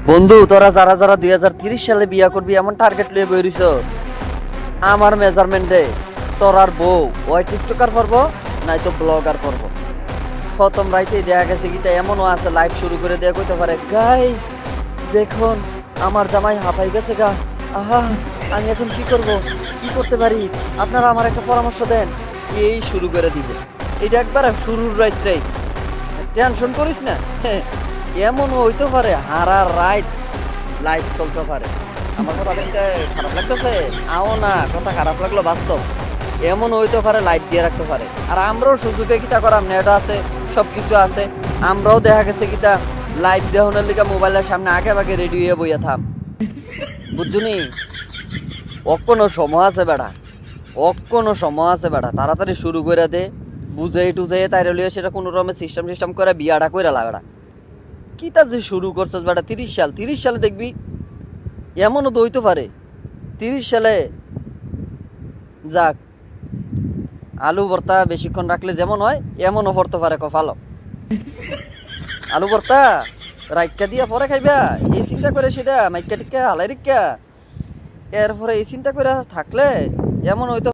বন্ধু তোরা যারা যারা 2030 সালে বিয়া করবি এমন টার্গেট লিয়ে বেরিয়েছ, আমার মেজারমেন্টে তোর আর বউ ওই টিকটকার করবো নাই তো ব্লগার করবো। প্রথম রাইতে দেখা গেছে গীতা এমনও আছে লাইভ শুরু করে দেয়া কইতে পারে, গাইস দেখুন আমার জামাই হাঁপাই গেছে গা, আহা আমি এখন কি করব, কি করতে পারি, আপনারা আমার একটা পরামর্শ দেন, এই শুরু করে দিবে। এটা একবার শুরুর রাইতেই টেনশন করিস না। এমন হইতে পারে হারা রাইট লাইভ চলতে পারে। আমার কথা বলতে খারাপ লাগতেছে, আও না কথা খারাপ লাগলো বাস্তব। এমন হইতে পারে লাইট দিয়ে রাখতে পারে। আর আমরাও সুযোগে কিতা করাম, নেট আছে সব কিছু আছে, আমরাও দেখা গেছে কিতা লাইভ দেখানোর লিগা মোবাইলের সামনে আগে ভাগে রেডি হয়ে বইয়া থাম, বুঝছুনি। অক্কনো সময় আছে বেড়া, অক্কনো সময় আছে বেড়া, তাড়াতাড়ি শুরু করে দে। বুঝে টুঝে তাইরে লিয়ে সেটা কোনো রকমের সিস্টেম করে বিয়াটা কইরা লাগা। কি তা যে শুরু করছিস বেটা, 30 সালে দেখবি এমনও তো হইতে পারে 30 সালে যাক আলু ভর্তা বেশিক্ষণ রাখলে যেমন হয় এমনও পড়তে পারে কপালো। আলু ভর্তা রাইকা দিয়া পরে খাইবা এই চিন্তা করে সেটা মাইকা টিকা হালাই রিক্কা, এরপরে এই চিন্তা করে থাকলে এমন হইতো